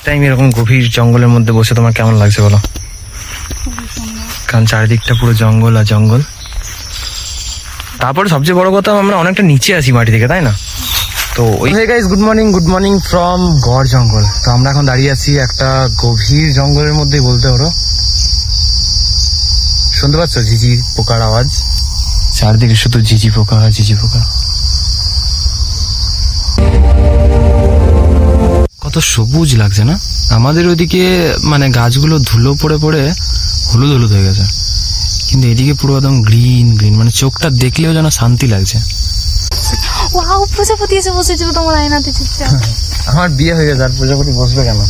Time এরকম গভীর জঙ্গলের মধ্যে বসে তোমার কেমন লাগছে বলো? কারণ চারিদিকটা পুরো জঙ্গল আর জঙ্গল। তারপরে সবচেয়ে বড় কথা আমরা অনেকটা নিচে আছি মাটি থেকে, তাই না? তো ওই গাইস, গুড মর্নিং ফ্রম গড় জঙ্গল। তো আমরা এখন দাঁড়িয়ে আছি একটা গভীর জঙ্গলের মধ্যেই বলতে পারো। শুনতে পাচ্ছ ঝিঝি পোকার আওয়াজ? চারদিকে শুধু ঝিঝি পোকা আর ঝিঝি পোকা। কত সবুজ লাগছে না? আমাদের ওইদিকে মানে গাছগুলো ধুলো পড়ে পড়ে হলুদ হলুদ হয়ে গেছে, কিন্তু এদিকে পুরো একদম গ্রিন গ্রিন, মানে চোখটা দেখলেও যেন শান্তি লাগছে। ওয়াও, প্রজাপতি এসে বসেছিল তোমার আয়নাতে চুপচাপ। আমার বিয়ে হয়ে গেছে, আর প্রজাপতি বসবে কেন?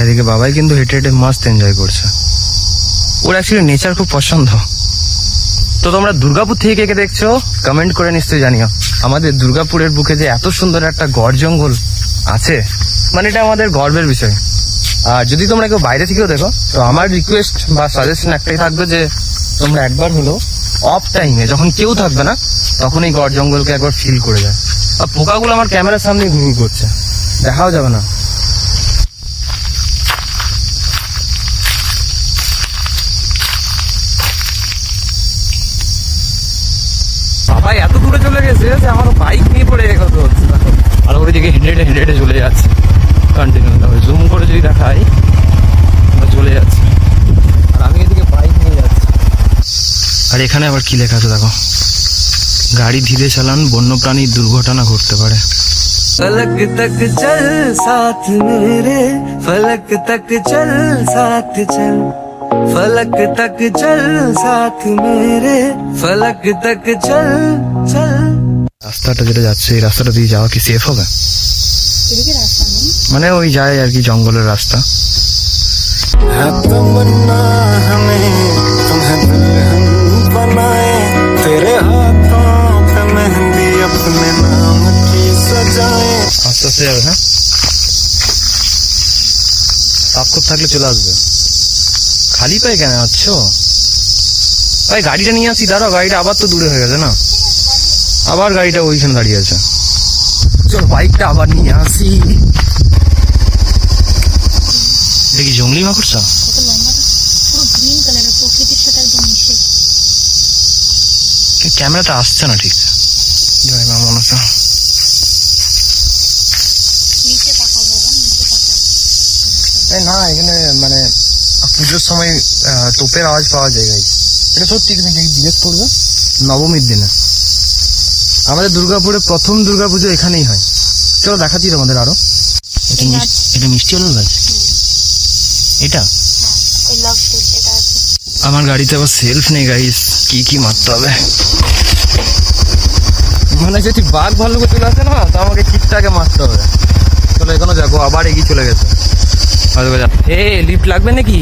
এদিকে বাবাই কিন্তু হেঁটে হেঁটে মাস্ত এনজয় করছে। ওর অ্যাকচুয়ালি নেচার খুব পছন্দ। তো তোমরা দুর্গাপুর থেকে কে কে দেখছো কমেন্ট করে নিশ্চয়ই জানিও। আমাদের দুর্গাপুরের বুকে যে এত সুন্দর একটা গড় জঙ্গল আছে, মানে এটা আমাদের গর্বের বিষয়। আর যদি তোমরা কেউ বাইরে থেকেও দেখো, তো আমার রিকোয়েস্ট বা সাজেশন একটাই থাকবে যে তোমরা একবার হলো অফ টাইমে, যখন কেউ থাকবে না, তখন এই গড় জঙ্গলকে একবার ফিল করে যায়। আর পোকাগুলো আমার ক্যামেরার সামনে ঘুরঘুর করছে, দেখাও যাবে না। ভাই এত দূরে চলে গেছে যে আমার বাইক নিয়ে পড়ে কথা হচ্ছে, আর ওইদিকে হেঁটে হেঁটে হেঁটে চলে যাচ্ছে কন্টিনিউ। জুম করে যদি দেখাই চলে যাচ্ছে, আর আমি এদিকে বাইক নিয়ে যাচ্ছি। আর এখানে আবার কি লেখা আছে দেখো, গাড়ি ধীরে চালান, বন্যপ্রাণীর দুর্ঘটনা ঘটতে পারে। फलक तक चल साथ मेरे, फलक तक चल साथ चल, फलक तक चल साथ मेरे, फलक तक चल चल। রাস্তাটা যেটা যাচ্ছে, এই রাস্তাটা দিয়ে যাওয়া কি সেফ হবে? এদিকে রাস্তা নেই, মানে ওই যায় আর কি জঙ্গলের রাস্তা। है तमन्ना हमें तुम्हें दुल्हन बनाए, तेरे हाथों पे मेहंदी अपने नाम की सजाए। আস্তে আস্তে যাবে, হ্যাঁ সাপখোপ থাকলে চলে আসবে। খালি পায়ে কেন আছো ভাই? গাড়িটা নিয়ে আসি, দাঁড়াও, গাড়িটা আবার তো দূরে হয়ে গেছে না, আবার গাড়িটা ওইখানে দাঁড়িয়ে আছে। চলো বাইকটা আবার নিয়ে আসি। এটা কি জঙ্গলি মাকড়সা? কত লম্বা, পুরো গ্রিন কালারের, প্রকৃতির সাথে একদম মিশে। ক্যামেরাটা আসছে না ঠিক, জয় মা মনসা। নিচে তাকাবো, নিচে তাকাবো। না এখানে মানে পুজোর সময় তোপের আওয়াজ পাওয়া যায় গাইস। এটা সত্যি, তুমি জিজ্ঞেস করবে নবমীর দিনে আমাদের দুর্গাপুরে প্রথম দুর্গাপুজো এখানেই হয়। চলো দেখাচ্ছি তোমাদের আরো। এটা মিষ্টি আলুর গাছ, এটা ওই লাভ স্টোরি যেটা আছে। আমার গাড়িতে আবার সেলফ নেই গাইস, কি মারতে হবে। মানে যদি বাঘ ভাল্লুকে চলে আসে না, তো আমাকে ঠিকঠাকে মারতে হবে। চলো এখনো যাবো, আবার এগিয়ে চলে গেছে। এ লিফট লাগবে নাকি?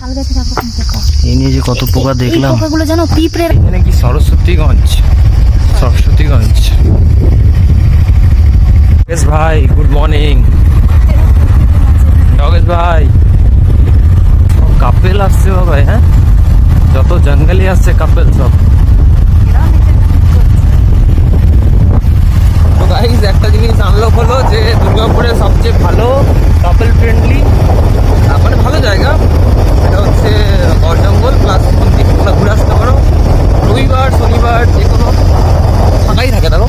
আলগা থেকে কত পোকা, এই নিয়ে যে কত পোকা দেখলাম। পোকাগুলো জানো পিঁপড়ের। এখানে কি সরস্বতীগঞ্জ? ভাই গুড মর্নিং। ভাই কাপেল আসছে ভাই, হ্যাঁ যত জঙ্গলি আসছে কাপেল সব। তো গাইস একটা জিনিস আনলক হলো যে দুর্গাপুরের সবচেয়ে ভালো কাপেল ফ্রেন্ডলি মানে ভালো জায়গা এটা হচ্ছে গড় জঙ্গল প্লাস মন্দির। তোমরা ঘুরে আসতে পারো, রবিবার শনিবার যে কোনো ফাঁকাই থাকে। দেখো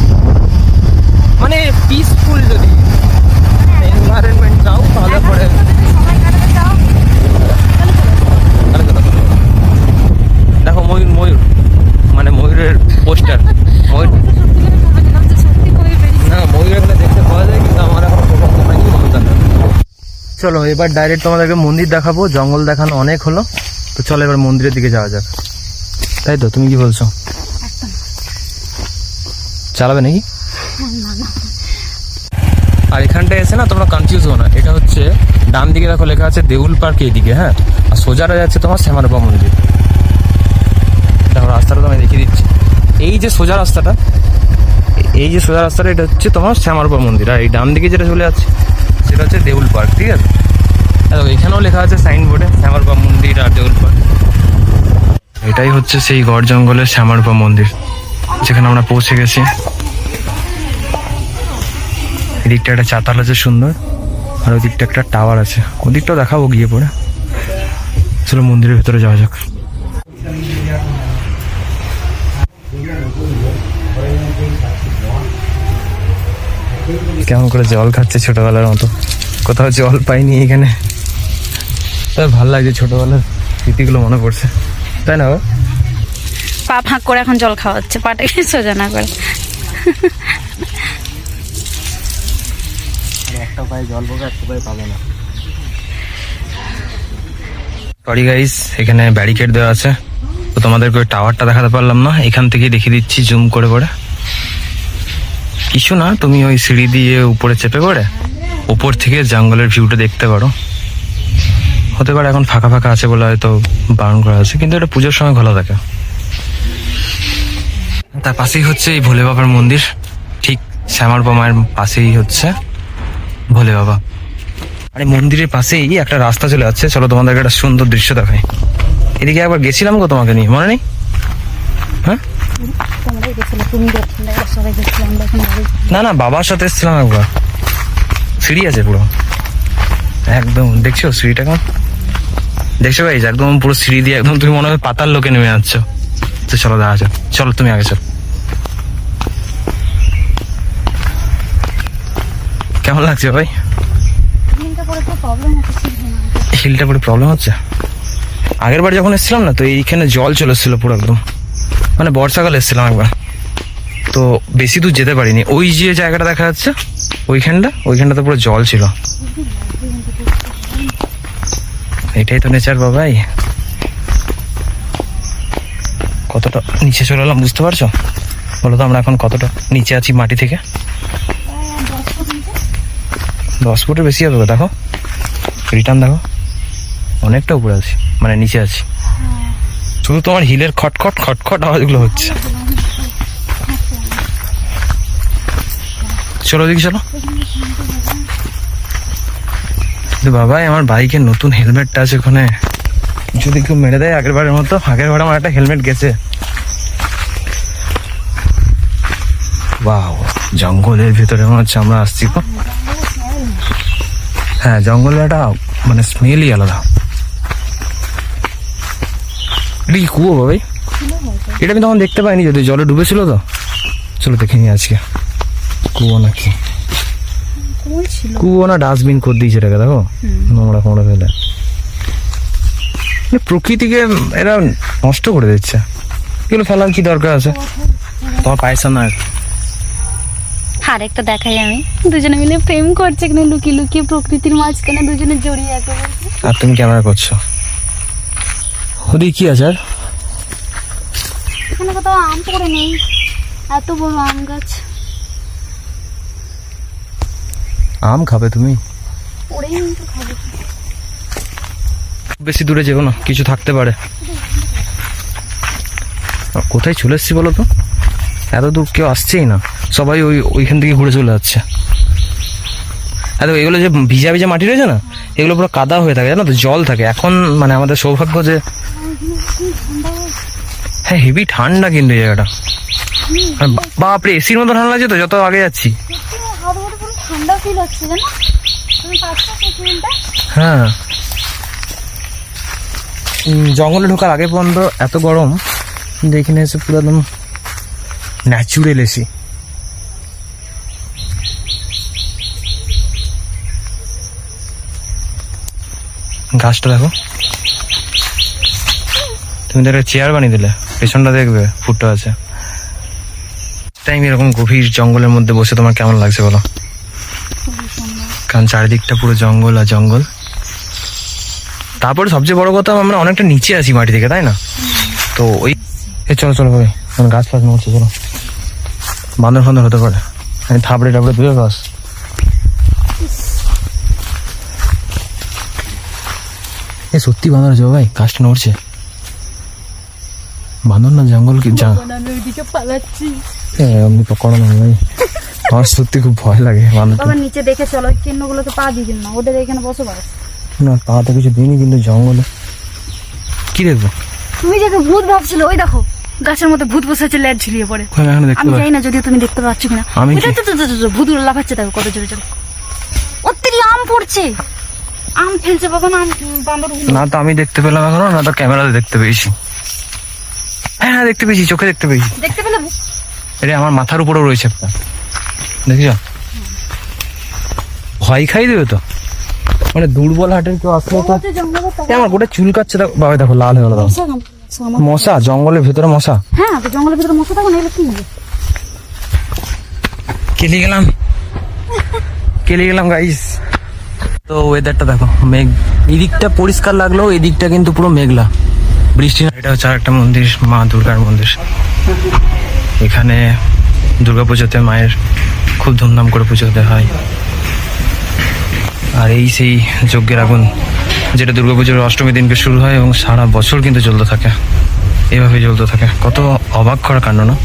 মানে পিসফুল, যদি এনভায়রনমেন্ট চাও তাহলে পরে দেখো ময়ূর মানে ময়ূরের পোস্টার। ময়ূর না, ময়ূর এখানে দেখতে পাওয়া যায়, কিন্তু আমার এখন চলো এবার ডাইরেক্ট তোমাদেরকে মন্দির দেখাবো। জঙ্গল দেখানো অনেক হলো, তো চলো এবার মন্দিরের দিকে যাওয়া যাক। তাই তো, তুমি কি বলছো? চালাবে নাকি? আর এখানটায় এসে না তোমরা কনফিউজ হো না, এটা হচ্ছে ডান দিকে দেখো লেখা আছে দেউল পার্ক এইদিকে, হ্যাঁ, আর সোজাটা যাচ্ছে তোমার শ্যামারূপা মন্দির। দেখো রাস্তাটা তোমায় দেখিয়ে দিচ্ছি। এই যে সোজা রাস্তাটা, এটা হচ্ছে তোমার শ্যামারূপা মন্দির, আর এই ডান দিকে যেটা চলে যাচ্ছে সেটা হচ্ছে দেউল পার্ক। ঠিক আছে, দেখো এখানেও লেখা আছে সাইনবোর্ডে শ্যামারূপা মন্দির আর দেউল পার্ক। এটাই হচ্ছে সেই গড় জঙ্গলের শ্যামারূপা মন্দির, যেখানে আমরা পৌঁছে গেছি। এদিকটা একটা চাতাল আছে সুন্দর, আর ওদিকটা একটা টাওয়ার আছে, ওদিকটাও দেখাবো গিয়ে পরে। চলো মন্দিরের ভেতরে যাওয়া যাক। কেমন করে জল খাচ্ছে ছোটবেলার মতো, কোথাও জল পাইনি এখানে। তাই ভাল লাগছে, ছোটবেলার স্মৃতিগুলো মনে পড়ছে, তাই না? পা ফাঁক করে এখন জল খাওয়াচ্ছে, পাটাকে সোজা না করে। একটা পায়ে জল পাবে, একটা পায়ে পাবে না। সরি গাইস, এখানে ব্যারিকেড দেওয়া আছে, তো তোমাদেরকে ওই টাওয়ারটা দেখাতে পারলাম না, এখান থেকেই দেখিয়ে দিচ্ছি জুম করে করে। কিছু না, তুমি ওই সিঁড়ি দিয়ে উপরে চেপে পড়ে উপর থেকে জঙ্গলের ভিউটা দেখতে পারো। হতে পারে এখন ফাঁকা ফাঁকা আছে বলে হয়তো বারণ করা আছে, কিন্তু এটা পুজোর সময় খোলা থাকে। তার পাশেই হচ্ছে এই ভোলে বাবার মন্দির, ঠিক শ্যামার মায়ের পাশেই হচ্ছে ভোলে বাবা। আর এই মন্দিরের পাশেই একটা রাস্তা চলে যাচ্ছে, চলো তোমাদেরকে একটা সুন্দর দৃশ্য দেখাই। এদিকে একবার গেছিলাম গো তোমাকে নিয়ে, মনে নেই? হ্যাঁ, না না, বাবার সাথে এসেছিলাম একবার। সিঁড়ি আছে পুরো একদম, দেখছো সিঁড়িটা কেমন? দেখছো ভাই, একদম পুরো সিঁড়ি দিয়ে একদম তুমি মনে হয় পাতাল লোকে নেমে যাচ্ছ। তো চলো দেখা যাক, চলো তুমি আগে চলো। কেমন লাগছে ভাই? হিলটা পরে প্রবলেম হচ্ছে। আগের বার যখন এসেছিলাম না, তো এইখানে জল চলে এসেছিল পুরো একদম, মানে বর্ষাকালে এসেছিলাম একবার, তো বেশি দূর যেতে পারিনি। ওই যে জায়গাটা দেখা যাচ্ছে ওইখানটাতে পুরো জল ছিল। এটাই তো নেচার বাবাই। কতটা নিচে চলে এলাম বুঝতে পারছো? বলো তো আমরা এখন কতটা নিচে আছি মাটি থেকে? 10 ফুটের বেশি হবে। দেখো রিটার্ন, দেখো অনেকটা উপরে আছি, মানে নিচে আছি। শুধু তোমার হিলের খটখট খটখট আওয়াজগুলো হচ্ছে। চলো দিকে চলো। বাবাই, আমার বাইকের নতুন হেলমেটটা আছে ওখানে, যদি কেউ মেরে দেয় আগের বারের মতো। আগের বার আমার একটা হেলমেট গেছে। বাহ, জঙ্গলের ভিতরে মনে হচ্ছে আমরা আসছি। হ্যাঁ, জঙ্গলের একটা মানে স্মেলই আলাদা। এটা কি কুয়ো বাবাই? এটা আমি তখন দেখতে পাইনি, যদি জলে ডুবেছিল তো। চলো দেখে নি আজকে কুয়ো নাকি, কুয়ো না ডাস্টবিন করে দিয়েছে এটাকে। দেখো নোংরা ফোংরা ফেলে, প্রকৃতিকে এরা নষ্ট করে দিচ্ছে। এগুলো ফেলার কি দরকার আছে? তোমার পায়সা না। আর একটা দেখাই, আমি দুজনে মিলে প্রেম করছে এখানে লুকিয়ে লুকিয়ে প্রকৃতির মাঝখানে, দুজনে জড়িয়ে একেবারে। আর তুমি ক্যামেরা করছো। ওদিকে কি আছে? আর এখানে কোথাও আম পড়ে নেই, এত বড় আম গাছ। আম খাবে তুমি? পড়েই নেই তো খাবে। বেশি দূরে যেও না, কিছু থাকতে পারে। কোথায় চলে এসছি বলো তো? এত দূর কেউ আসছেই না, সবাই ওইখান থেকে ঘুরে চলে যাচ্ছে। এত এগুলো যে ভিজা ভিজা মাটি রয়েছে না, এগুলো পুরো কাদা হয়ে থাকে, জানো তো, জল থাকে। এখন মানে আমাদের সৌভাগ্য যে, হ্যাঁ হেভি ঠান্ডা কিন্তু এই জায়গাটা। বাপরে, এসির মতো ঠান্ডা লাগছে তো যত আগে যাচ্ছি। ঠান্ডা ফিল হচ্ছে জানো? হ্যাঁ, জঙ্গলে ঢোকার আগে পর্যন্ত এত গরম, কিন্তু এখানে এসে পুরো একদম ন্যাচুরাল এসি। গাছটা দেখো, তুমি তো একটা চেয়ার বানিয়ে দিলে, পেছনটা দেখবে ফুটটা আছে। টাইম এরকম গভীর জঙ্গলের মধ্যে বসে তোমার কেমন লাগছে বলো? কারণ চারিদিকটা পুরো জঙ্গল আর জঙ্গল। তারপরে সবচেয়ে বড় কথা, আমরা অনেকটা নিচে আছি মাটি থেকে, তাই না? তো ওই চলো চলো ভাই, গাছ ফাছ নড়ছে, চলো। বান্দর ফান্দর হতে পারে, আমি থাবড়ে টাবড়ে দুয়ে গাছ। এ সত্যি বান্দর আছে ভাই, গাছটা নড়ছে। বান্দর না জঙ্গল কি পালাচ্ছি। এমনি পকড়ো না ভাই, আমার সত্যি খুব ভয় লাগে বান্দর। বাবা নিচে দেখে চলো, ওই চিহ্নগুলোতে পা দিবেন না, ওদের এখানে বসবাস। না, পা তো কিছু দিইনি, কিন্তু জঙ্গলে কি দেখবো? তুমি যাকে ভূত ভাবছিল, ওই দেখো গাছের মধ্যে ভূত বসে আছে, লেজ ঝুলিয়ে পড়ে। আমি এখানে দেখতে আমি পাই জানি না যদিও তুমি দেখতে পাচ্ছ কিনা। আমি ওই কি- তো ভূত লাফাচ্ছে, দেখো কত জোরে জোরে। অত্যারি আম পড়ছে, আম ফেলছে বাবা না, বান্দর। না তো আমি দেখতে পেলাম এখনো, না তো ক্যামেরাতে দেখতে পেয়েছি। হ্যাঁ দেখতে পেয়েছি, চোখে দেখতে পেয়েছি। দেখতে পেলে এটা আমার মাথার উপরেও রয়েছে একটা, দেখছ? ভয় খাই দেবে তো, মানে দুর্বল হাটের কেউ আসলে তো। এ, আমার গোটা চুল কাচ্ছে, দেখো বাবা, দেখো লাল হয়ে গেল। দেখো মশা, জঙ্গলের ভেতরে মশা। হ্যাঁ, তো জঙ্গলের ভিতরে মশা থাকো না, এগুলো কি হবে? কেলে গেলাম গাইস। তো ওয়েদারটা দেখো, মেঘ, এই দিকটা পরিষ্কার লাগলো, এই দিকটা কিন্তু পুরো মেঘলা, বৃষ্টি না। এটা হচ্ছে আরেকটা মন্দির, মা দুর্গার মন্দির। এখানে দুর্গাপুজোতে মায়ের খুব ধুমধাম করে পুজো দেওয়া হয়। আর এই সেই যজ্ঞের আগুন, যেটা দুর্গাপুজোর অষ্টমী দিনকে শুরু হয় এবং সারা বছর কিন্তু জ্বলতে থাকে, এভাবে জ্বলতে থাকে। কত অবাক করা কাণ্ড না?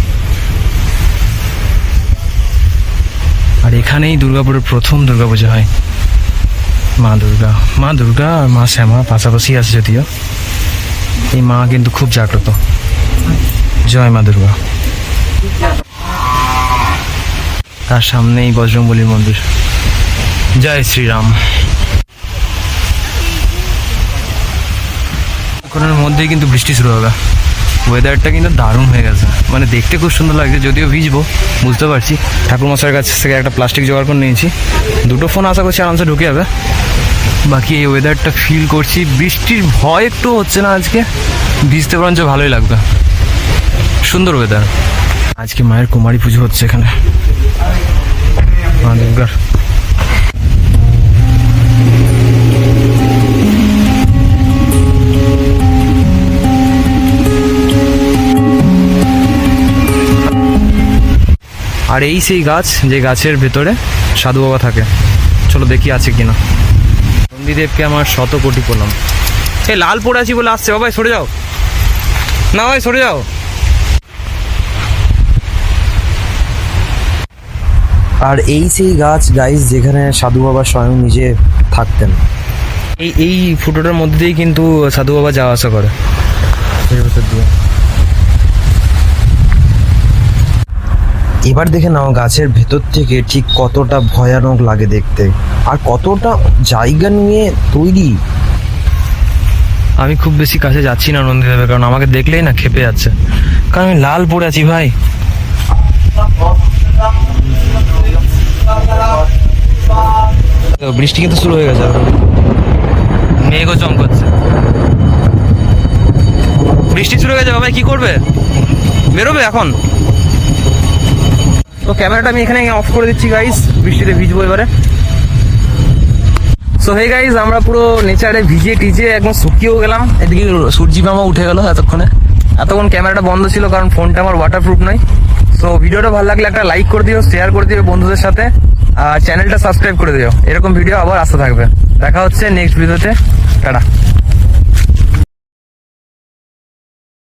আর এখানেই দুর্গাপুরের প্রথম দুর্গাপুজো হয়। মা দুর্গা আর মা শ্যামা পাশাপাশি আছে যদিও। এই মা কিন্তু খুব জাগ্রত। জয় মা দুর্গা। তার সামনেই বজরংবলীর মন্দির। জয় শ্রীরাম। এখনের মধ্যেই কিন্তু বৃষ্টি শুরু হবে। ওয়েদারটা কিন্তু দারুণ হয়ে গেছে, মানে দেখতে খুব সুন্দর লাগছে, যদিও ভিজবো বুঝতে পারছি। ঠাকুরমশাইয়ের কাছ থেকে একটা প্লাস্টিক জোগাড় করে নিয়েছি, দুটো ফোন আশা করছি আরামসে ঢুকে যাবে। বাকি এই ওয়েদারটা ফিল করছি, বৃষ্টির ভয় একটু হচ্ছে না আজকে, ভিজতে বরঞ্চ ভালোই লাগবে। সুন্দর ওয়েদার। আজকে মায়ের কুমারী পুজো হচ্ছে এখানে, মা দুর্গার। আর এই সেই গাছ, যে গাছের ভেতরে সাধু বাবা থাকে। চলো দেখি আছে কিনা। নন্দীদেবকে আমার 100 কোটি প্রণাম। এই লাল পড়ে আছি বলে আসছে, বাবাই সরে যাও না, ভাই সরে যাও। আর এই সেই গাছ গাইস, যেখানে সাধু বাবা স্বয়ং নিজে থাকতেন। এই ফুটোটার মধ্যে দিয়েই কিন্তু সাধু বাবা যাওয়া আসা করে এর ভেতর দিয়ে। এবার দেখে নাও গাছের ভেতর থেকে ঠিক কতটা ভয়ানক লাগে দেখতে, আর কতটা জায়গা নিয়ে তৈরি। আমি খুব বেশি কাছে যাচ্ছি না নন্দীদেবের, কারণ আমাকে দেখলেই না খেপে যাচ্ছে, কারণ আমি লাল পড়ে আছি ভাই। বৃষ্টি কিন্তু শুরু হয়ে গেছে, মেঘও চমকাচ্ছে, বৃষ্টি শুরু হয়ে গেছে। বাবা কি করবে, বেরোবে এখন? তো ক্যামেরাটা আমি এখানে অফ করে দিচ্ছি গাইস, বৃষ্টিতে ভিজবো এবারে। সো হে গাইস, আমরা পুরো নেচারে ভিজে টিজে একদম শুকিয়েও গেলাম। এদিকে সূর্যি মামা উঠে গেল এতক্ষণ ক্যামেরাটা বন্ধ ছিল, কারণ ফোনটা আমার ওয়াটারপ্রুফ নয়। সো ভিডিওটা ভালো লাগলে একটা লাইক করে দিও, শেয়ার করে দিও বন্ধুদের সাথে, আর চ্যানেলটা সাবস্ক্রাইব করে দিও। এরকম ভিডিও আবার আসতে থাকবে। দেখা হচ্ছে নেক্সট ভিডিওতে। টাটা।